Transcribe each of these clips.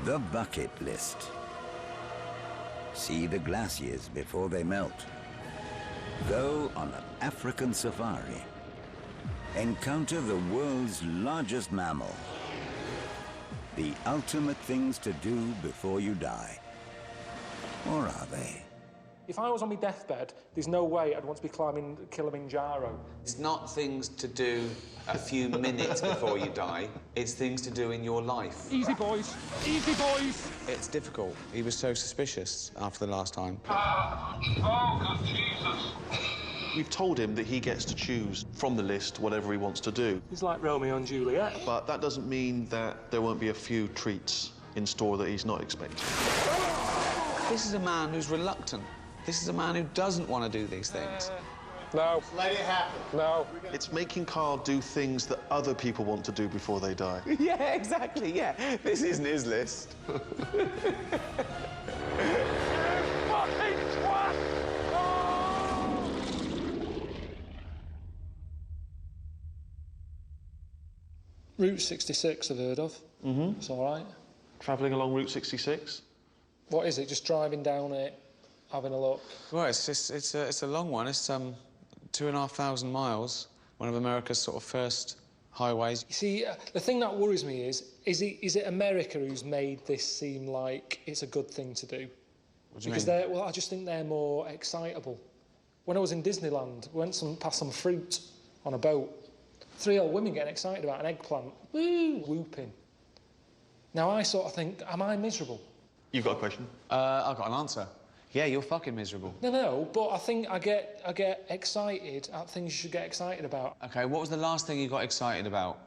The bucket list. See the glaciers before they melt. Go on an African safari. Encounter the world's largest mammal. The ultimate things to do before you die. Or are they? If I was on my deathbed, there's no way I'd want to be climbing Kilimanjaro. It's not things to do a few minutes before you die. It's things to do in your life. Easy, boys. Easy, boys. It's difficult. He was so suspicious after the last time. Oh, good Jesus. We've told him that he gets to choose from the list whatever he wants to do. He's like Romeo and Juliet. But that doesn't mean that there won't be a few treats in store that he's not expecting. This is a man who's reluctant. This is a man who doesn't want to do these things. No. Let it happen. No. It's making Carl do things that other people want to do before they die. Yeah, exactly, yeah. This isn't his list. Fucking twat! Oh! Route 66 I've heard of. Mm-hmm. It's all right. Travelling along Route 66? What is it, just driving down it, having a look? Well, it's a long one. It's 2,500 miles, one of America's sort of first highways. You see, the thing that worries me is it America who's made this seem like it's a good thing to do? What do you Because mean? well, I just think they're more excitable. When I was in Disneyland, we went past some fruit on a boat. 3 old women getting excited about an eggplant, woo, whooping. Now I sort of think, am I miserable? You've got a question? I've got an answer. Yeah, you're fucking miserable. No, but I think I get excited at things you should get excited about. OK, what was the last thing you got excited about?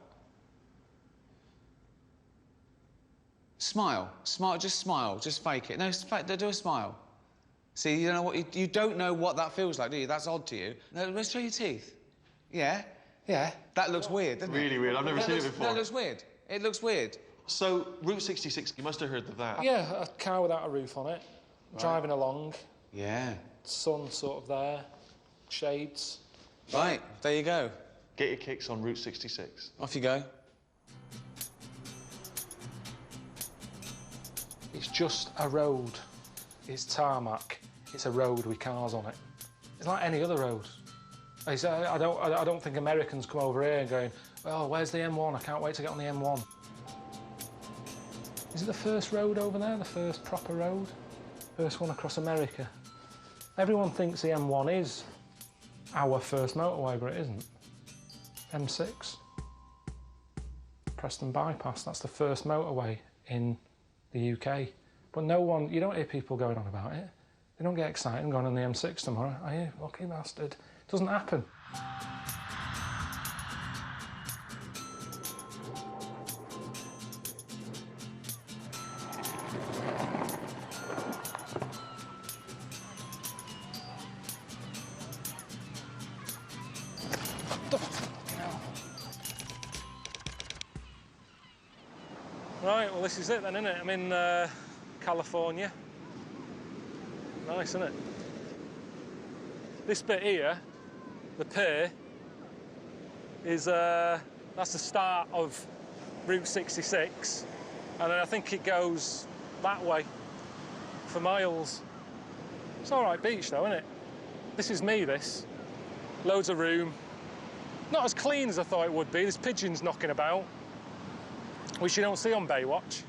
Smile. Smile, just fake it. No, do a smile. See, you don't know what you don't know what that feels like, do you? That's odd to you. No, let's show your teeth. Yeah? Yeah. That looks weird, doesn't it? Really weird. I've never seen it before. That looks weird. It looks weird. So, Route 66, you must have heard of that. Yeah, a car without a roof on it, driving along, Yeah. sun sort of there, shades. Right, there you go. Get your kicks on Route 66. Off you go. It's just a road. It's tarmac. It's a road with cars on it. It's like any other road. I don't think Americans come over here and going, oh, where's the M1? I can't wait to get on the M1. Is it the first road over there, the first proper road? First one across America? Everyone thinks the M1 is our first motorway, but it isn't. M6. Preston Bypass, that's the first motorway in the UK. But no one, you don't hear people going on about it. They don't get excited and going on the M6 tomorrow. Are you? Lucky bastard. It doesn't happen. Right, well, this is it then, isn't it? I'm in California. Nice, isn't it? This bit here, the pier, is that's the start of Route 66, and then I think it goes that way for miles. It's all right beach, though, isn't it? This is me, this. Loads of room. Not as clean as I thought it would be. There's pigeons knocking about, which you don't see on Baywatch.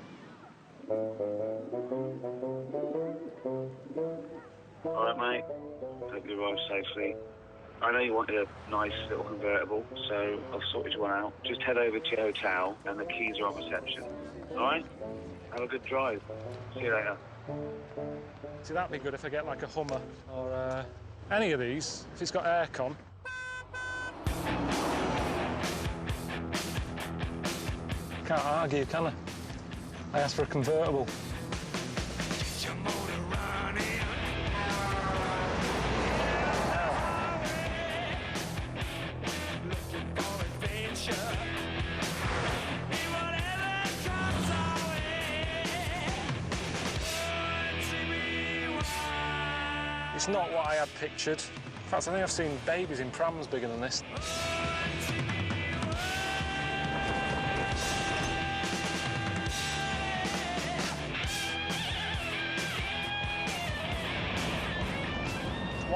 All right, mate. Hope you arrive safely. I know you wanted a nice little convertible, so I've sorted you one out. Just head over to your hotel, and the keys are on reception. All right? Have a good drive. See you later. See, that'd be good if I get like a Hummer or any of these, if it's got aircon. Can't argue, can I? I asked for a convertible. It's not what I had pictured. In fact, I think I've seen babies in prams bigger than this.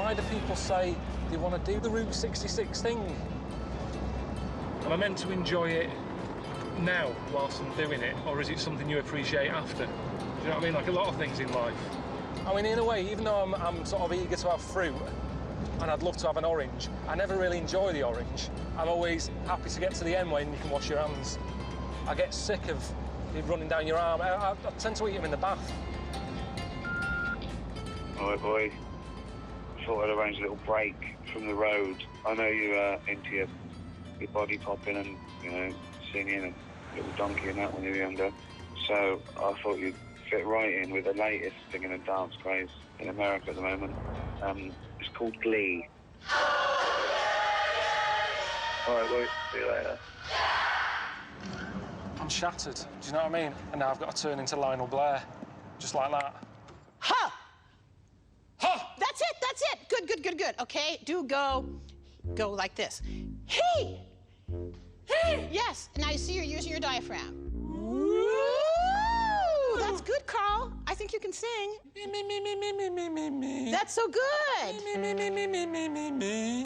Why do people say they want to do the Route 66 thing? Am I meant to enjoy it now whilst I'm doing it, or is it something you appreciate after? Do you know what I mean? Like a lot of things in life. I mean, in a way, even though I'm sort of eager to have fruit, and I'd love to have an orange, I never really enjoy the orange. I'm always happy to get to the end when you can wash your hands. I get sick of it running down your arm. I tend to eat them in the bath. All right, boy. I thought I'd arrange a little break from the road. I know you're into your body popping and, you know, singing and little donkey and that when you were younger. So I thought you'd fit right in with the latest singing and dance craze in America at the moment. It's called Glee. All right, boy. See you later. I'm shattered. Do you know what I mean? And now I've got to turn into Lionel Blair, just like that. Ha! Ha! That's it, that's it. Good, good, good, good. Okay, go like this. Hey! Hey! Yes, now you see you're using your diaphragm. Woo! That's good, Carl. I think you can sing. Me, me, me, me, me, me, me, me, me. That's so good. Me, me, me, me, me, me, me, me.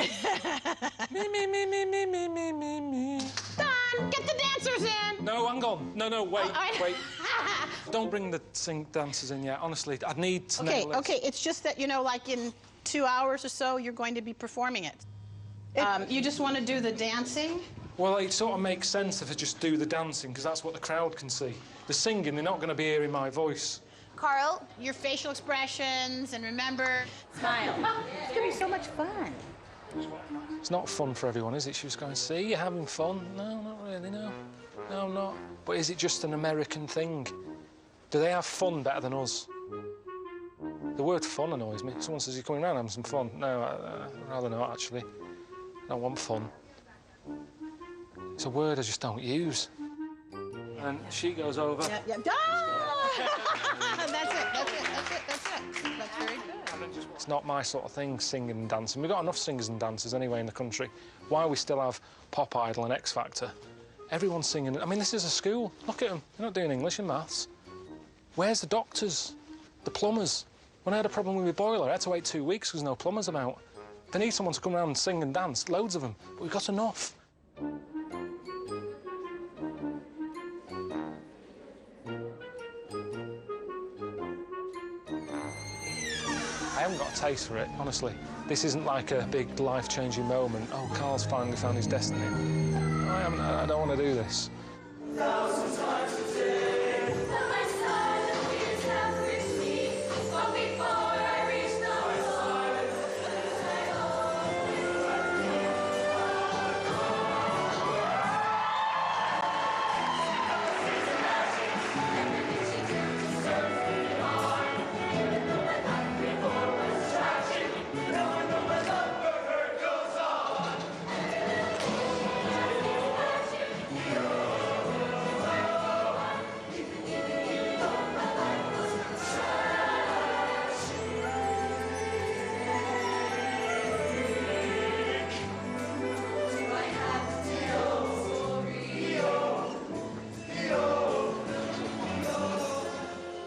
Me, me, me, me, me, me, me, me, me. Done. Get the dancers in. No, hang on. No, wait, Oh, wait. Don't bring the dancers in yet. Honestly, I'd need to know. Okay, it's just that, you know, like in 2 hours or so, you're going to be performing it. You just want to do the dancing? Well, it sort of makes sense if I just do the dancing, because that's what the crowd can see. The singing, they're not going to be hearing my voice. Carl, your facial expressions, and remember, smile. It's going to be so much fun. It's not fun for everyone, is it? She was going, see, you're having fun. No, not really, no. No, I'm not. But is it just an American thing? Do they have fun better than us? The word fun annoys me. Someone says, you're coming around having some fun. No, I'd rather not, actually. I don't want fun. It's a word I just don't use. And she goes over. Yeah. Ah! That's it. That's very good. It's not my sort of thing, singing and dancing. We've got enough singers and dancers anyway in the country. Why we still have Pop Idol and X Factor? Everyone's singing. I mean, this is a school. Look at them. They're not doing English and maths. Where's the doctors? The plumbers? When I had a problem with my boiler, I had to wait 2 weeks because no plumbers about. They need someone to come around and sing and dance, loads of them, but we've got enough. I haven't got a taste for it, honestly. This isn't like a big life-changing moment. Oh, Carl's finally found his destiny. I don't want to do this.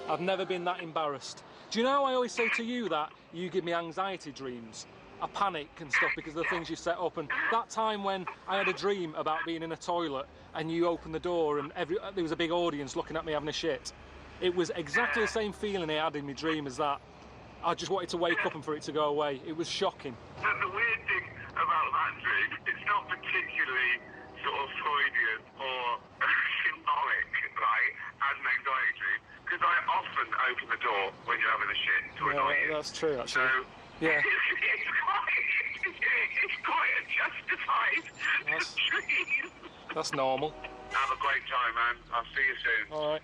I've never been that embarrassed. Do you know how I always say to you that you give me anxiety dreams? I panic and stuff because of the things you set up. And that time when I had a dream about being in a toilet and you opened the door and there was a big audience looking at me having a shit, it was exactly the same feeling I had in my dream as that. I just wanted to wake up and for it to go away. It was shocking. And the weird thing about that dream, it's not particularly sort of Freudian or symbolic, right, as an anxiety dream, because I often open the door when you're having a shit to annoy you. That's true, actually. So, yeah. It's quite a justified dream. That's normal. Have a great time, man. I'll see you soon. All right.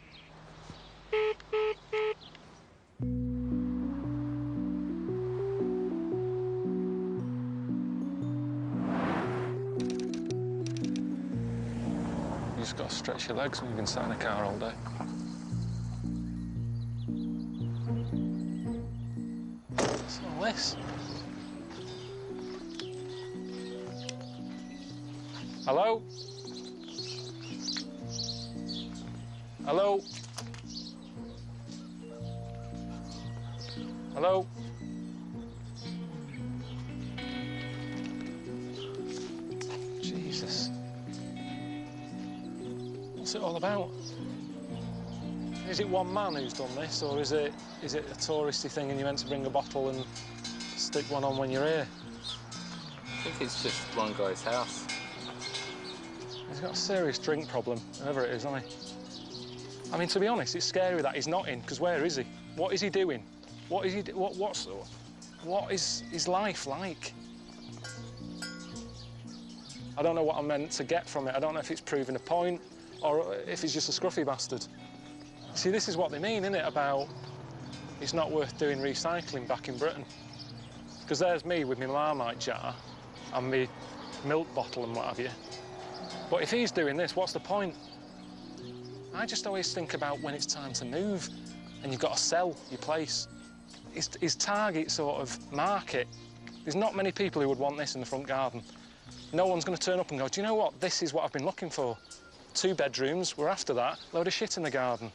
You just got to stretch your legs when you've been sat in a car all day. What's all this? Hello? Hello? Hello? What's it all about? Is it one man who's done this, or is it a touristy thing and you're meant to bring a bottle and stick one on when you're here? I think it's just one guy's house. He's got a serious drink problem, whoever it is, hasn't he? I mean, to be honest, it's scary that he's not in, because where is he? What is he doing? What is he? What is his life like? I don't know what I'm meant to get from it. I don't know if it's proving a point or if he's just a scruffy bastard. See, this is what they mean, innit, about it's not worth doing recycling back in Britain. Because there's me with my Marmite jar and my milk bottle and what have you. But if he's doing this, what's the point? I just always think about when it's time to move and you've got to sell your place. His target sort of market. There's not many people who would want this in the front garden. No one's going to turn up and go, do you know what? This is what I've been looking for. 2 bedrooms, we're after that. Load of shit in the garden.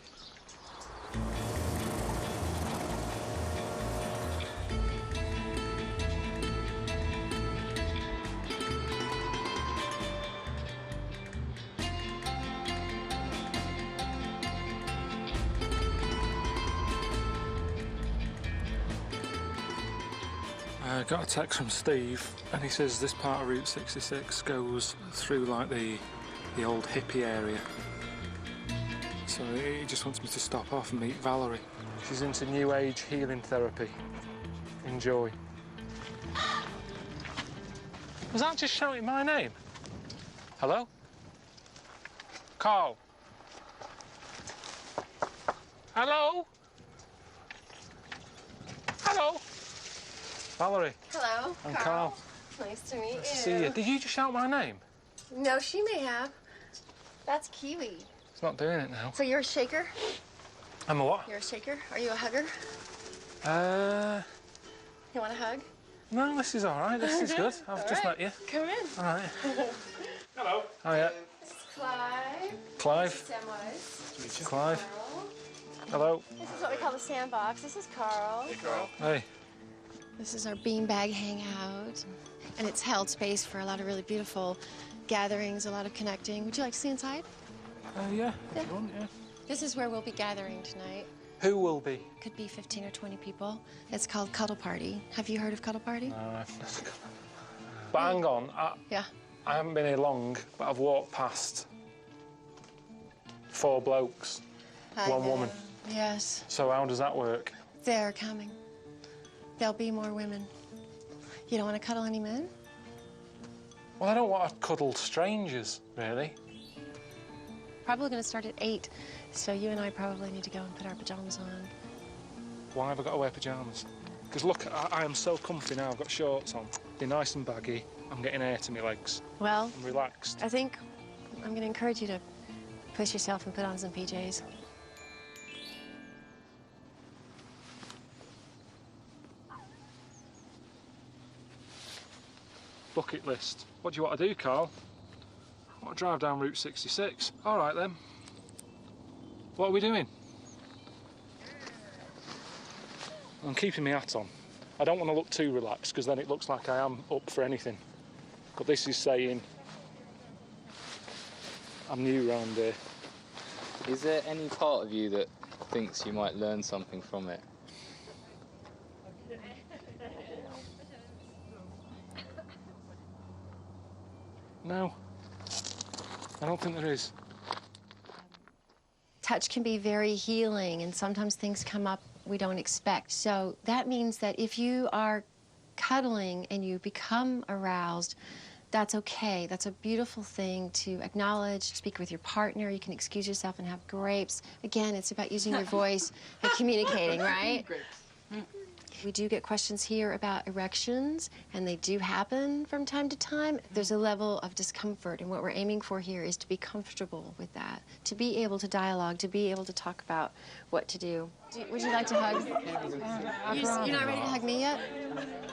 I got a text from Steve, and he says this part of Route 66 goes through, like, the old hippie area. So he just wants me to stop off and meet Valerie. She's into New Age healing therapy. Enjoy. Was that just shouting my name? Hello? Carl? Hello? Hello? Valerie. Hello, I'm Carl. Nice to meet you. Nice to see you. Did you just shout my name? No, she may have. That's Kiwi. It's not doing it now. So you're a shaker? I'm a what? You're a shaker? Are you a hugger? You want a hug? No, this is all right. This is good. I've just met you. Come in. All right. Hello. Hiya. This is Clive. Clive. This is Samwise. Clive. Carl. Hello. This is what we call the sandbox. This is Carl. Hey, Carl. Hey. This is our beanbag hangout. And it's held space for a lot of really beautiful gatherings, a lot of connecting. Would you like to see inside? Yeah. If you want, yeah. This is where we'll be gathering tonight. Who will be? Could be 15 or 20 people. It's called Cuddle Party. Have you heard of Cuddle Party? No, I've never got. But hang on. Yeah. I haven't been here long, but I've walked past 4 blokes, I 1 know. woman. Yes. So how does that work? They're coming. There'll be more women. You don't want to cuddle any men? Well, I don't want to cuddle strangers, really. Probably going to start at 8, so you and I probably need to go and put our pajamas on. Why have I got to wear pyjamas? Because look, I am so comfy now. I've got shorts on. They're nice and baggy. I'm getting air to my legs. Well, I'm relaxed. I think I'm going to encourage you to push yourself and put on some PJs. Bucket list. What do you want to do, Carl? I want to drive down Route 66. All right, then. What are we doing? I'm keeping my hat on. I don't want to look too relaxed, because then it looks like I am up for anything. But this is saying I'm new round here. Is there any part of you that thinks you might learn something from it? No. I don't think there is. Touch can be very healing, and sometimes things come up we don't expect. So that means that if you are cuddling and you become aroused, that's okay. That's a beautiful thing to acknowledge, speak with your partner. You can excuse yourself and have grapes. Again, it's about using your voice and communicating, right? We do get questions here about erections, and they do happen from time to time. There's a level of discomfort, and what we're aiming for here is to be comfortable with that, to be able to dialogue, to be able to talk about what to do. Would you like to hug? You're not ready to hug me yet?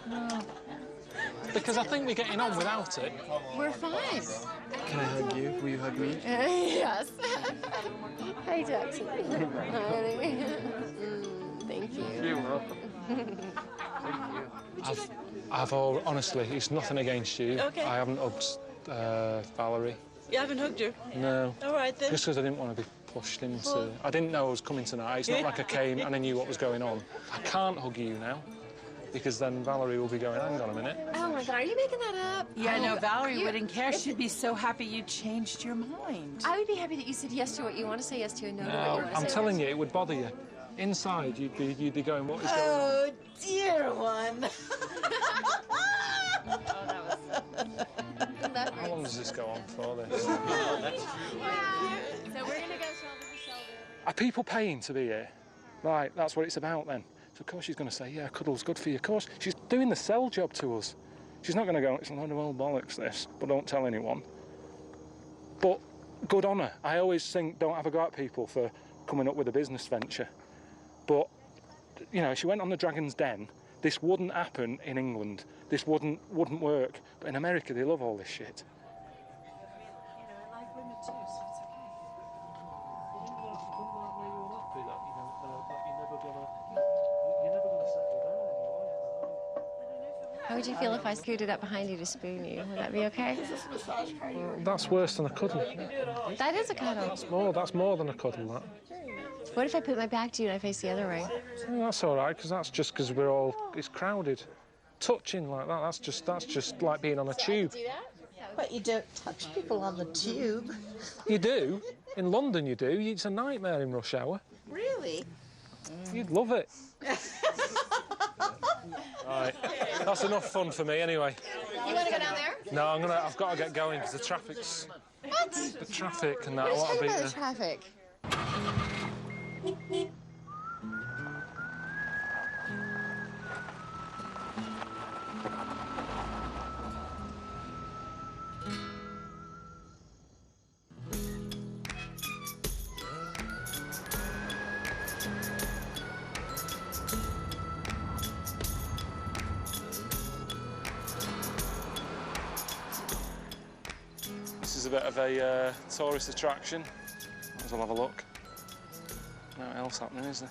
No. Because I think we're getting on without it. We're fine. Can I hug you? Will you hug me? Yes. Hi, Jackson. Honey. Thank you. You're welcome. Thank you. Honestly, it's nothing against you. Okay. I haven't hugged Valerie. You haven't hugged her? No. All right, then. Just because I didn't want to be pushed into... I didn't know I was coming tonight. It's not like I came and I knew what was going on. I can't hug you now, because then Valerie will be going, hang on a minute. Oh, my God, are you making that up? Yeah, no, Valerie you- wouldn't care. She'd be so happy you changed your mind. I would be happy that you said yes to what you want to say yes to and no to what you No, want to say I'm no telling to. you, it would bother you. Inside, you'd be going, what is going on? Oh, dear one. How long does this go on for, this? So we're going to go shoulder to shoulder. Are people paying to be here? Right, that's what it's about then. So of course she's going to say, yeah, cuddle's good for you. Of course, she's doing the sell job to us. She's not going to go, it's a load of old bollocks, this, but don't tell anyone. But good on her. I always think, don't have a go at people for coming up with a business venture. But, you know, she went on the Dragon's Den. This wouldn't happen in England. This wouldn't work. But in America, they love all this shit. I like women too, so it's How would you feel if I scooted up behind you to spoon you? Would that be okay? That's worse than a cuddle. That is a cuddle. That's more than a cuddle, that. What if I put my back to you and I face the other way? Oh, that's all right, because that's just because it's crowded. Touching like that, that's just like being on a tube. But you don't touch people on the tube. You do. In London, you do. It's a nightmare in rush hour. Really? You'd love it. Right, that's enough fun for me anyway. You want to go down there? No, I've got to get going because the traffic's... What? The traffic and that. What are you I want to talking be about the traffic? This is a bit of a tourist attraction. Might as well have a look. Nothing else happening, is there?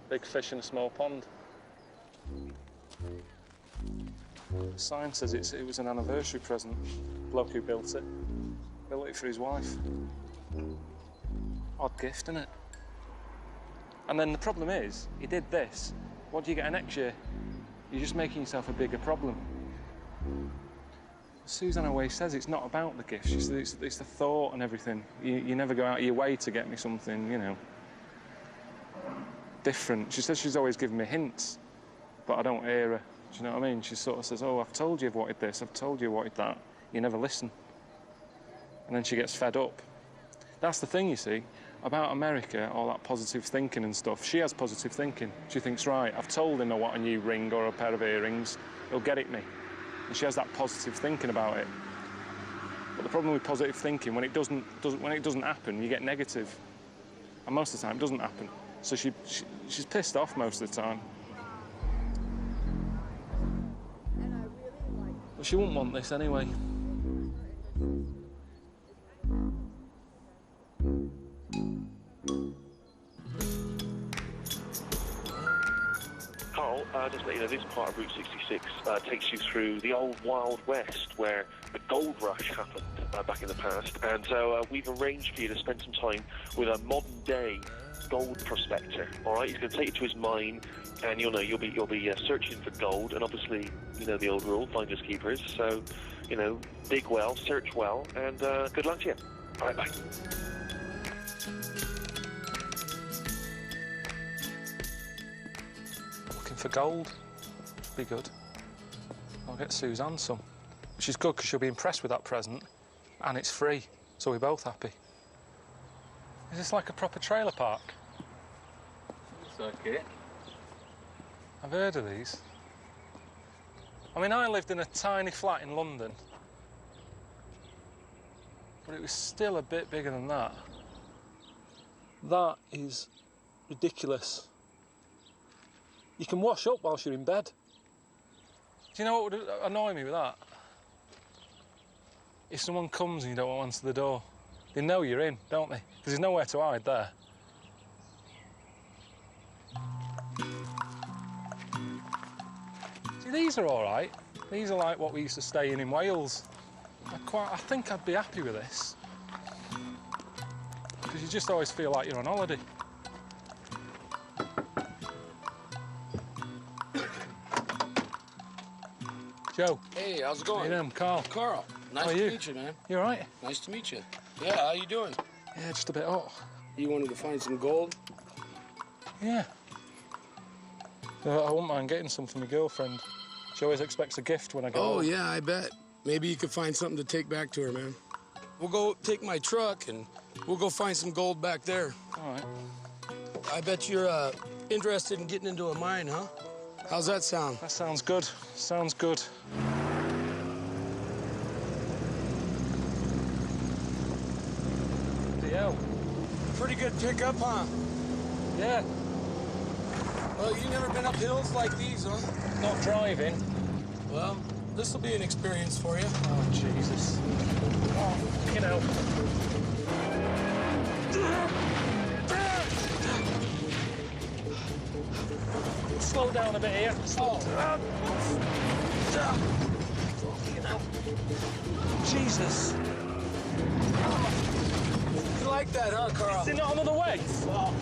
Big fish in a small pond. The sign says it was an anniversary present. Bloke who built it for his wife. Odd gift, isn't it? And then the problem is, he did this. What do you get next year? You're just making yourself a bigger problem. Susanna always says it's not about the gift. She says it's the thought and everything. You never go out of your way to get me something, you know, different. She says she's always giving me hints, but I don't hear her. Do you know what I mean? She sort of says, oh, I've told you I've wanted this, I've told you I wanted that. You never listen. And then she gets fed up. That's the thing, you see, about America, all that positive thinking and stuff. She has positive thinking. She thinks, right, I've told him I want a new ring or a pair of earrings. He'll get it me. And she has that positive thinking about it. But the problem with positive thinking, when it doesn't happen, you get negative. And most of the time, it doesn't happen. So she's pissed off most of the time. But she wouldn't want this anyway. Carl, just to let you know, this part of Route 66 takes you through the old Wild West, where the gold rush happened back in the past. And so we've arranged for you to spend some time with a modern-day gold prospector. All right, he's going to take you to his mine, and you'll be searching for gold. And obviously, you know the old rule: finders keepers. So, you know, dig well, search well, and good luck to you. All right, bye. For gold, be good. I'll get Suzanne some, which is good because she'll be impressed with that present, and it's free, so we're both happy. Is this like a proper trailer park? Looks like it. I've heard of these. I mean, I lived in a tiny flat in London, but it was still a bit bigger than that. That is ridiculous. You can wash up whilst you're in bed. Do you know what would annoy me with that? If someone comes and you don't want to answer the door. They know you're in, don't they? Because there's nowhere to hide there. See, these are all right. These are like what we used to stay in Wales. I think I'd be happy with this. Because you just always feel like you're on holiday. Joe. Hey, how's it going? Hey, I'm Carl. Carl, nice to meet you, man. You all right? Nice to meet you. Yeah, how you doing? Yeah, just a bit hot. You wanted to find some gold? Yeah. I wouldn't mind getting some for my girlfriend. She always expects a gift when I go Oh, home. yeah, I bet. Maybe you could find something to take back to her, man. We'll go take my truck and we'll go find some gold back there. All right. I bet you're interested in getting into a mine, huh? How's that sound? That sounds good. Sounds good. DL. Pretty good pickup, huh? Yeah. Well, you never been up hills like these, huh? Not driving. Well, this will be an experience for you. Oh, Jesus. Oh, you know. Slow down a bit here. Slow down. Fucking hell. Jesus. You like that, huh, Carl? Is there not another way? Fuck.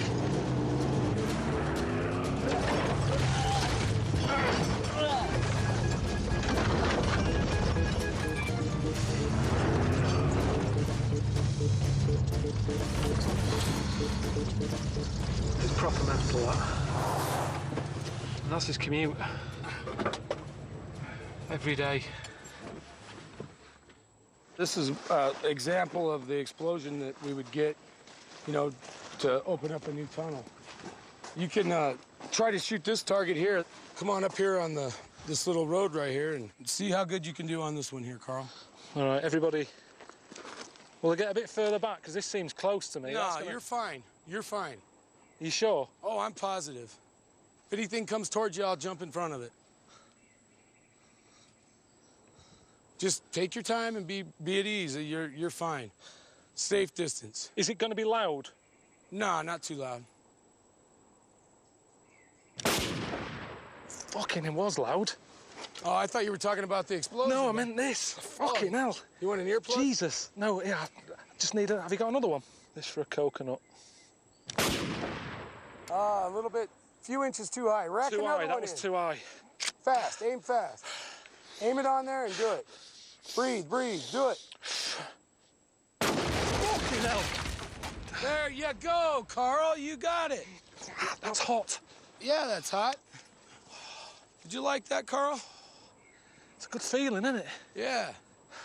It's proper mental, that. And that's his commute. Every day. This is an example of the explosion that we would get, you know, to open up a new tunnel. You can try to shoot this target here. Come on up here on this little road right here and see how good you can do on this one here, Carl. All right, everybody. Will I get a bit further back? Because this seems close to me. No, you're fine. You're fine. You sure? Oh, I'm positive. If anything comes towards you, I'll jump in front of it. Just take your time and be at ease. You're fine. Safe distance. Is it going to be loud? No, not too loud. Fucking, it was loud. Oh, I thought you were talking about the explosion. No, I meant this. Fucking hell. You want an earplug? Jesus. No, yeah, I just need a... Have you got another one? This for a coconut. A little bit, few inches too high. Rack Too another high, that one was in. too high. Fast, aim fast. Aim it on there and do it. Breathe, breathe, do it. Fucking hell. There you go, Carl, you got it. That's hot. Yeah, that's hot. Did you like that, Carl? It's a good feeling, isn't it? Yeah,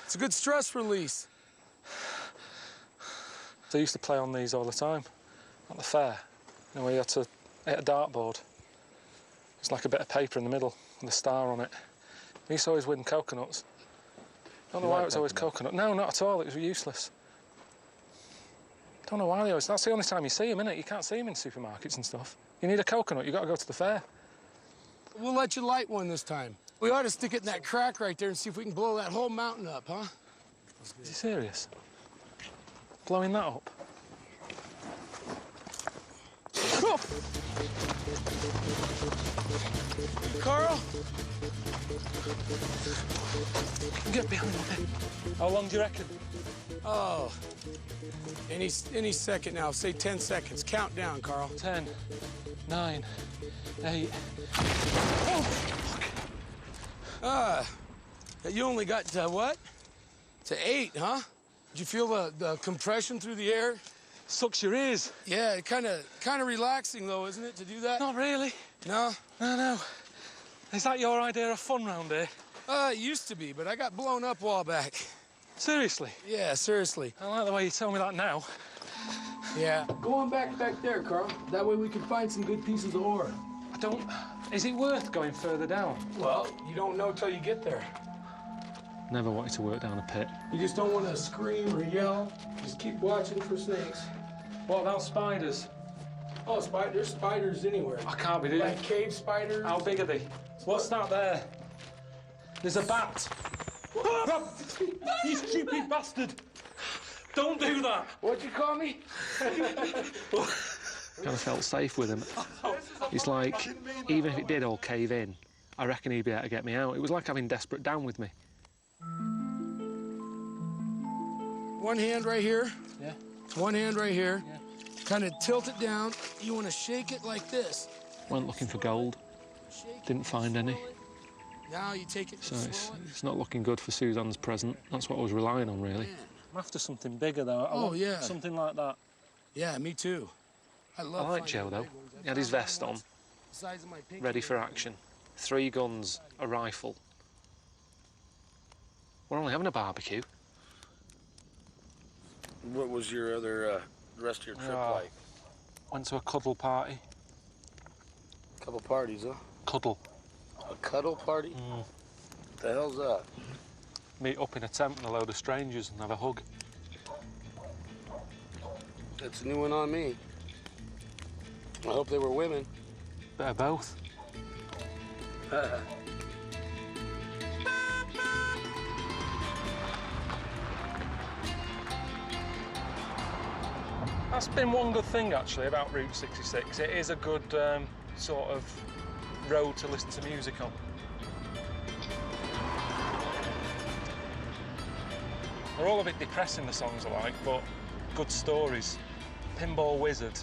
it's a good stress release. I used to play on these all the time at the fair. You know, where you had to hit a dartboard. It's like a bit of paper in the middle with a star on it. We used to always win coconuts. Don't know why it was always coconut. No, not at all. It was useless. Don't know why they always... That's the only time you see them, innit? You can't see them in supermarkets and stuff. You need a coconut, you got to go to the fair. We'll let you light one this time. We ought to stick it in that crack right there and see if we can blow that whole mountain up, huh? Is he serious? Blowing that up? Oh! Carl? Get behind me. How long do you reckon? Oh, any second now. Say 10 seconds. Count down, Carl. 10, 9, 8. Oh, fuck. You only got to what? To 8, huh? Did you feel the compression through the air? Sucks your ears. Yeah, kind of relaxing though, isn't it, to do that? Not really. No? No. Is that your idea of fun round here? It used to be, but I got blown up a while back. Seriously? Yeah, seriously. I like the way you tell me that now. Yeah. Go on back there, Carl. That way we can find some good pieces of ore. I don't... Is it worth going further down? Well, you don't know till you get there. Never wanted to work down a pit. You just don't want to scream or yell. Just keep watching for snakes. What about spiders? Oh, there's spiders anywhere. I can't be doing Like cave spiders. How big are they? What's that there? There's a bat. You stupid bastard! Don't do that. What'd you call me? Kind of felt safe with him. It's like, even if it did all cave in, I reckon he'd be able to get me out. It was like having Desperate Dan with me. One hand right here. Yeah. One hand right here. Yeah. Kind of tilt it down. You want to shake it like this. Went looking for gold. Didn't find any. Now you take it. So it's not looking good for Suzanne's present. That's what I was relying on, really. I'm after something bigger, though. I want yeah. Something like that. Yeah, me too. I like Joe, though. He had his vest on, ready for action. 3 guns, a rifle. We're only having a barbecue. What was your other, rest of your trip like? Went to a cuddle party. Couple parties, huh? Cuddle. A cuddle party? Mm. What the hell's that? Meet up in a tent with a load of strangers and have a hug. That's a new one on me. I hope they were women. Bit of both. That's been one good thing, actually, about Route 66. It is a good sort of road to listen to music on. They're all a bit depressing, the songs I like, but good stories. Pinball Wizard.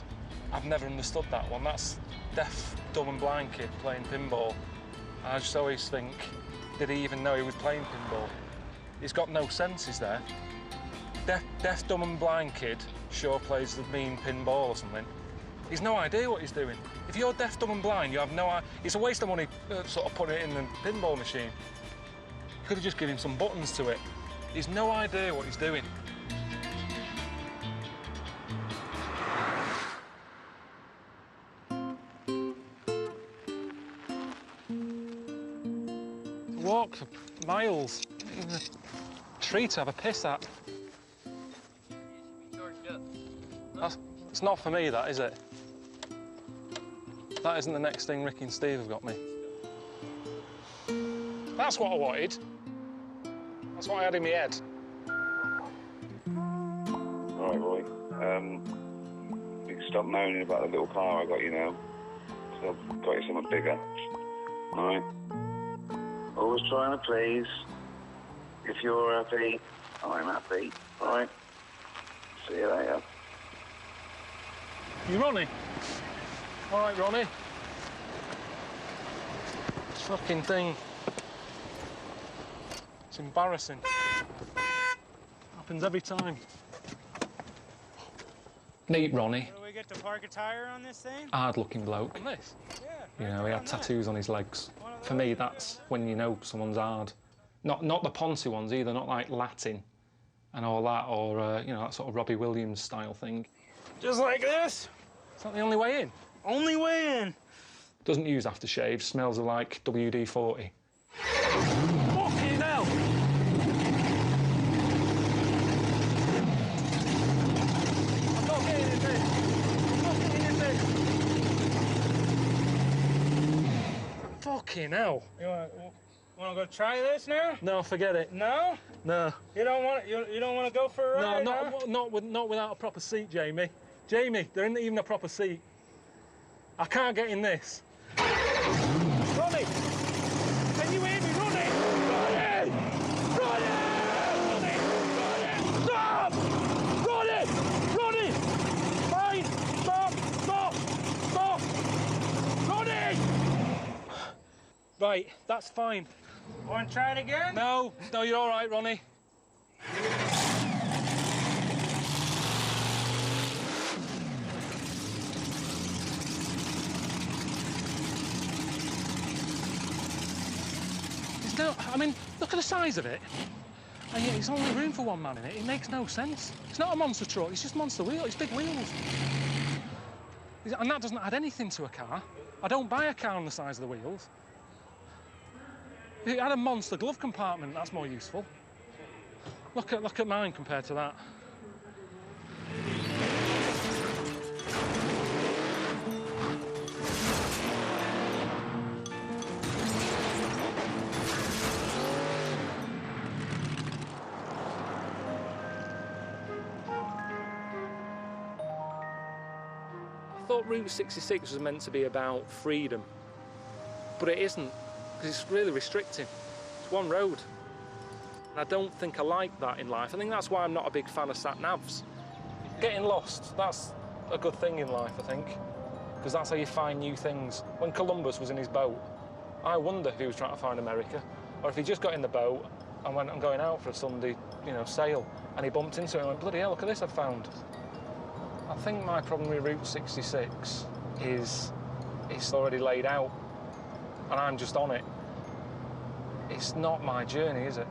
I've never understood that one. That's deaf, dumb and blind kid playing pinball. I just always think, did he even know he was playing pinball? He's got no senses there. Deaf, dumb and blind kid sure plays the mean pinball or something. He's no idea what he's doing. If you're deaf, dumb and blind, you have no idea. It's a waste of money sort of putting it in the pinball machine. Could have just given him some buttons to it. He's no idea what he's doing. Walk for miles. Tree to have a piss at. It's not for me, that, is it? That isn't the next thing Ricky and Steve have got me. That's what I wanted. That's what I had in my head. All right, Roy. You can stop moaning about the little car I got you now. So I've got you something bigger. All right? Always trying to please. If you're happy, I'm happy. All right? See you later. You Ronnie? All right, Ronnie. This fucking thing. It's embarrassing. Happens every time. Neat Ronnie. Do we get to park a tire on this thing? Hard-looking bloke. On this? Yeah. You know, he had tattoos on his legs. For me, that's when you know someone's hard. Not the Ponzi ones either, not like Latin and all that, or, you know, that sort of Robbie Williams style thing. Just like this? Is that the only way in? Only way in. Doesn't use aftershave, smells of like WD-40. Fucking hell! I'm not getting in this. I'm not getting in this. Fucking hell. You wanna go try this now? No, forget it. No? No. You don't want you don't want to go for a ride? No, not without a proper seat, Jamie. Jamie, there isn't even a proper seat. I can't get in this. Ronnie! Can you hear me, Ronnie? Ronnie! Ronnie! Ronnie! Ronnie! Stop! Ronnie! Ronnie! Fine! Stop! Stop! Stop! Ronnie! Right, that's fine. Want to try it again? No, you're all right, Ronnie. No, I mean, look at the size of it. And yet, there's only room for one man in it. It makes no sense. It's not a monster truck, it's just monster wheels. It's big wheels. And that doesn't add anything to a car. I don't buy a car on the size of the wheels. If it had a monster glove compartment, that's more useful. Look at mine compared to that. thought Route 66 was meant to be about freedom, but it isn't, because it's really restricting. It's one road. And I don't think I like that in life. I think that's why I'm not a big fan of sat-navs. Getting lost, that's a good thing in life, I think, because that's how you find new things. When Columbus was in his boat, I wonder if he was trying to find America, or if he just got in the boat and went, I'm going out for a Sunday, sail, and he bumped into it and went, bloody hell, look at this I've found. I think my problem with Route 66 is it's already laid out, and I'm just on it. It's not my journey, is it?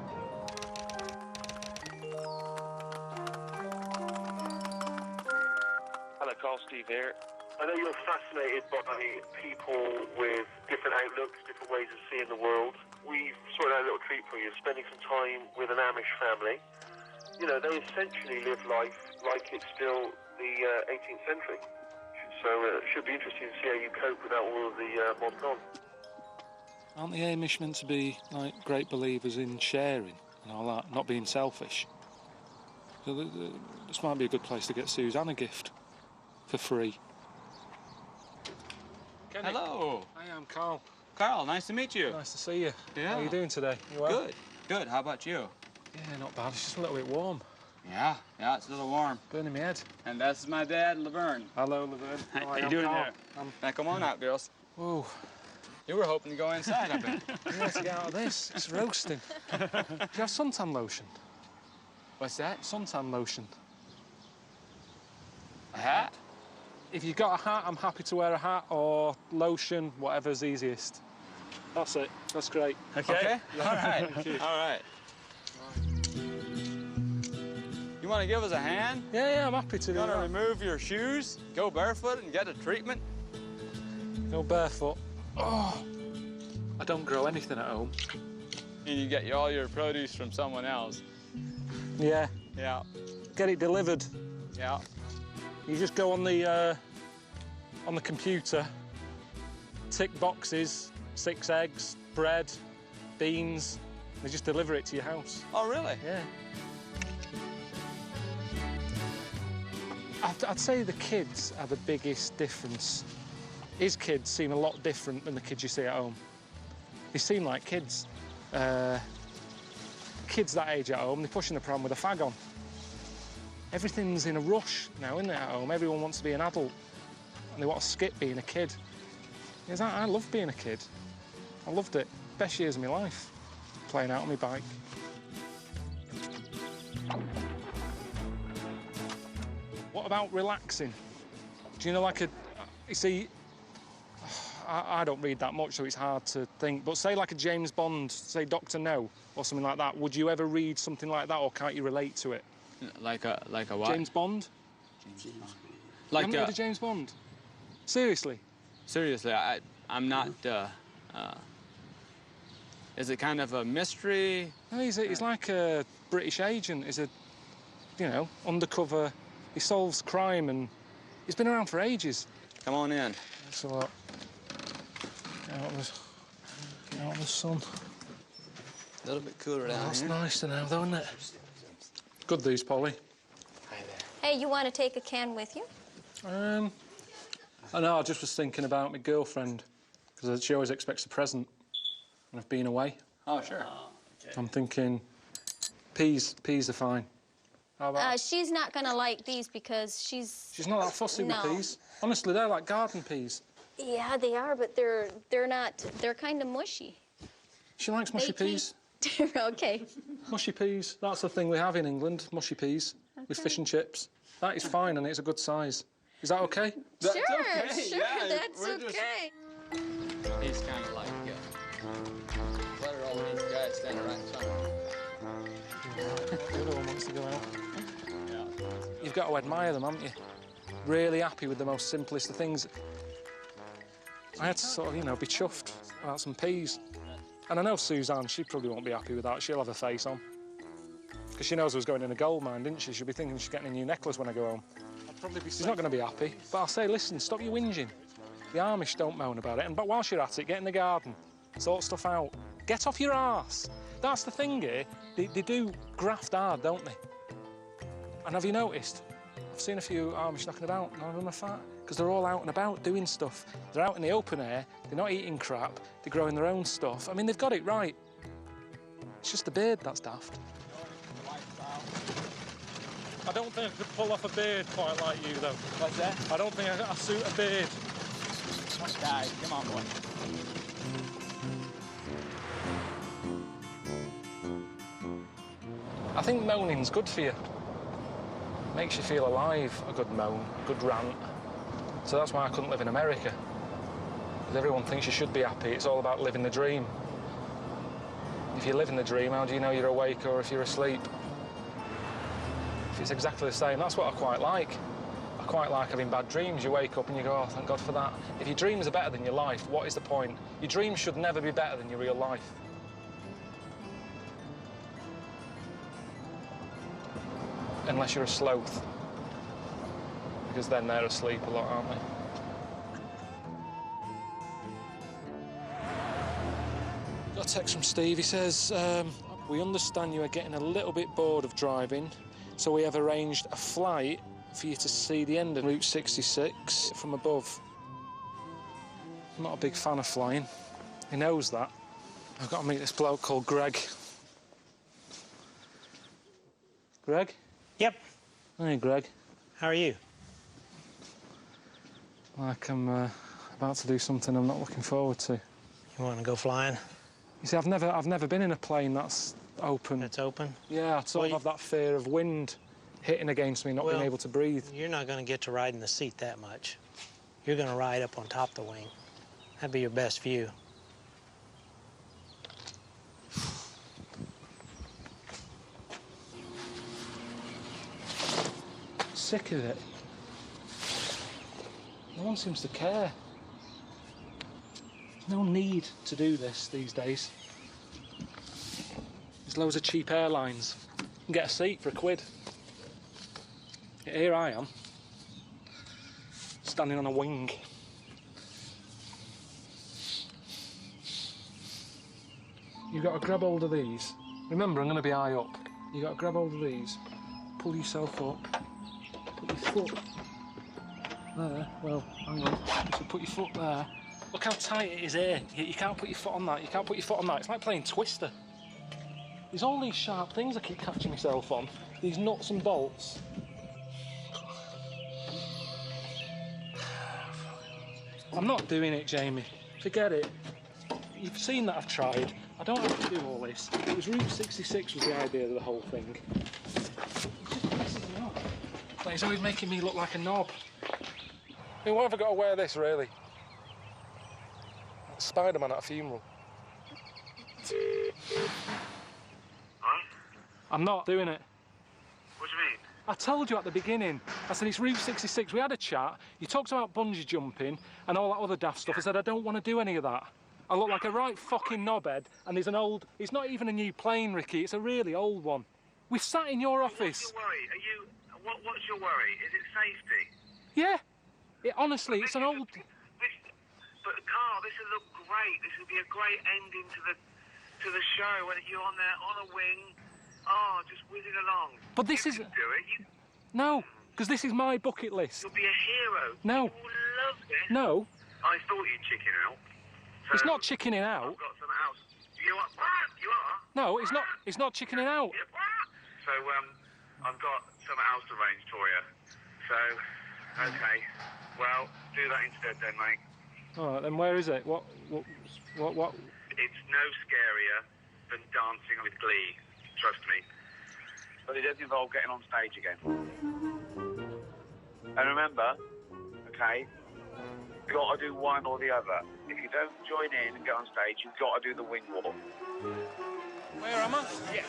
Hello, Carl, Steve here. I know you're fascinated by people with different outlooks, different ways of seeing the world. We've sorted out a little treat for you, spending some time with an Amish family. You know, they essentially live life like it's still the 18th century. So it should be interesting to see how you cope without all of the modern on. Aren't the Amish meant to be, like, great believers in sharing and all that, not being selfish? So this might be a good place to get Suzanne a gift for free. Kenny. Hello. Hi, I'm Carl. Carl, nice to meet you. Nice to see you. Yeah. How are you doing today? You well? Good. Good. How about you? Yeah, not bad. It's just a little bit warm. Yeah, it's a little warm. Burning my head. And that's my dad, Laverne. Hello, Laverne. How you doing there? Now, come on out, girls. Whoa. You were hoping to go inside, I bet. Yeah, to get out of this. It's roasting. Do you have suntan lotion? What's that? Suntan lotion. A hat? If you've got a hat, I'm happy to wear a hat or lotion, whatever's easiest. That's it. That's great. Okay? Yeah. All right. Thank you. All right. You want to give us a hand? Yeah, I'm happy to do You want that. to remove your shoes, go barefoot, and get a treatment? Go barefoot. Oh, I don't grow anything at home. And you get all your produce from someone else. Yeah. Yeah. Get it delivered. Yeah. You just go on the computer, tick boxes, 6 eggs, bread, beans. They just deliver it to your house. Oh, really? Yeah. I'd say the kids are the biggest difference. His kids seem a lot different than the kids you see at home. They seem like kids. Kids that age at home, they're pushing the pram with a fag on. Everything's in a rush now, isn't it, at home? Everyone wants to be an adult, and they want to skip being a kid. Because I love being a kid. I loved it. Best years of my life, playing out on my bike. What about relaxing? Do you know, like you see, I don't read that much, so it's hard to think, but say like a James Bond, say Dr. No, or something like that, would you ever read something like that, or can't you relate to it? Like a what? James Bond? James Bond. Like you haven't read a James Bond? Seriously? Seriously, I'm not, is it kind of a mystery? No, he's like a British agent. He's a, undercover. He solves crime, and he's been around for ages. Come on in. Thanks a lot. Get out of the sun. A little bit cooler down That's here. nice to know, though, isn't it? Good, these, Polly. Hi there. Hey, you want to take a can with you? I know, I just was thinking about my girlfriend, because she always expects a present when I've been away. Oh, sure. Okay. I'm thinking peas are fine. How about... She's not going to like these because she's She's not that fussy with peas. Honestly, they're like garden peas. Yeah, they are, but they're not. They're kind of mushy. She likes mushy peas. Okay. Mushy peas. That's the thing we have in England, mushy peas with fish and chips. That is fine, and it's a good size. Is that okay? Sure, that's okay. He's kind of like, let her all these guys standing right in front of him. The other one wants to go out. Yeah. You've got to admire them, haven't you? Really happy with the most simplest of things. I had to sort of, be chuffed about some peas. And I know Suzanne, she probably won't be happy with that. She'll have her face on. Because she knows I was going in a gold mine, didn't she? She'll be thinking she's getting a new necklace when I go home. She's not going to be happy. But I'll say, listen, stop your whinging. The Amish don't moan about it. But whilst you're at it, get in the garden. Sort stuff out. Get off your arse. That's the thing here. They do graft hard, don't they? And have you noticed? I've seen a few Amish knocking about. None of them are fat. because they're all out and about doing stuff. They're out in the open air, they're not eating crap, they're growing their own stuff. I mean, they've got it right. It's just the beard that's daft. I don't think I could pull off a beard quite like you, though. What's that? I don't think I suit a beard. Guys, come on, boy. I think moaning's good for you. Makes you feel alive, a good moan, a good rant. So that's why I couldn't live in America. Because everyone thinks you should be happy. It's all about living the dream. If you live in the dream, how do you know you're awake or if you're asleep? If it's exactly the same, that's what I quite like. I quite like having bad dreams. You wake up and you go, oh, thank God for that. If your dreams are better than your life, what is the point? Your dreams should never be better than your real life. Unless you're a sloth. Because then they're asleep a lot, aren't they? Got a text from Steve. He says, we understand you are getting a little bit bored of driving, so we have arranged a flight for you to see the end of Route 66 from above. I'm not a big fan of flying. He knows that. I've got to meet this bloke called Greg. Greg? Yep. Hey, Greg. How are you? Like I'm about to do something I'm not looking forward to. You want to go flying? You see, I've never been in a plane that's open. That's open? Yeah, I sort of have that fear of wind hitting against me, not being able to breathe. You're not going to get to ride in the seat that much. You're going to ride up on top of the wing. That'd be your best view. Sick of it. No one seems to care. There's no need to do this these days. There's loads of cheap airlines. You can get a seat for £1. Here I am, standing on a wing. You've got to grab hold of these. Remember, I'm going to be high up. You've got to grab hold of these, pull yourself up, put your foot there. Well, hang on. So put your foot there. Look how tight it is here. You can't put your foot on that. You can't put your foot on that. It's like playing Twister. There's all these sharp things I keep catching myself on. These nuts and bolts. I'm not doing it, Jamie. Forget it. You've seen that I've tried. I don't have to do all this. It was Route 66 was the idea of the whole thing. It just pisses me off. Like, he's always making me look like a knob. I mean, why have I got to wear this, really? Like Spider-Man at a funeral. Huh? I'm not doing it. What do you mean? I told you at the beginning. I said, it's Route 66. We had a chat. You talked about bungee jumping and all that other daft stuff. I said, I don't want to do any of that. I look like a right fucking knobhead, and there's an old... It's not even a new plane, Ricky. It's a really old one. We sat in your office. What's your worry? What's your worry? Is it safety? Yeah. Honestly, it's an old... But Carl, this would look great. This would be a great ending to the show when you're on there on a wing. Oh, just whizzing along. But this is... Do it. No, because this is my bucket list. You'll be a hero. No. You will love this. No. I thought you'd chicken out. So It's not chickening out. I've got something else. You are? You are? No, it's not. It's not chickening out. So, I've got something else arranged for you. So, okay. Well, do that instead then, mate. All right, then where is it? What? It's no scarier than dancing with Glee. Trust me. But it does involve getting on stage again. And remember, okay, you've got to do one or the other. If you don't join in and get on stage, you've got to do the wing walk. Where am I? Yeah,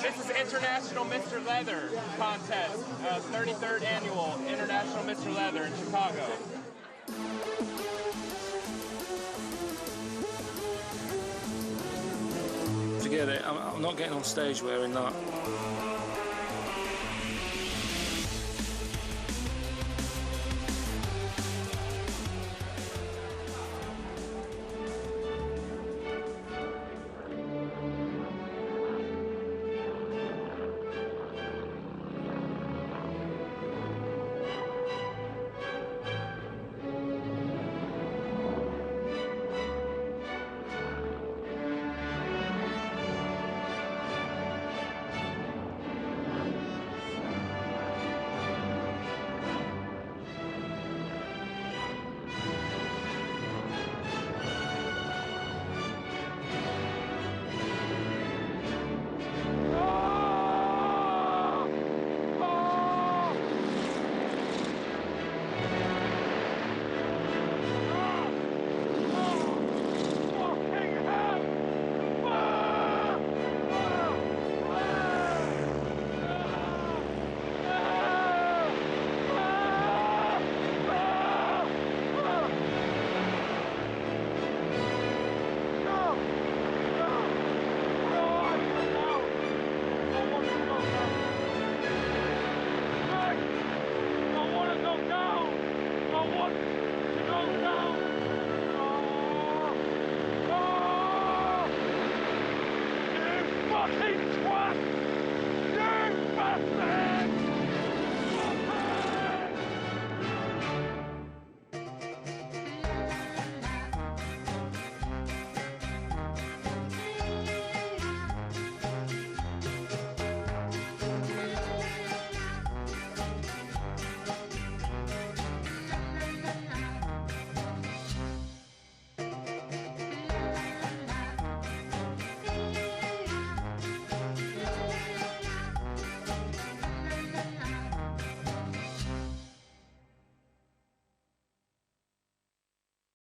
this is International Mr. Leather contest, 33rd annual International Mr. Leather in Chicago. Forget it. I'm not getting on stage wearing that.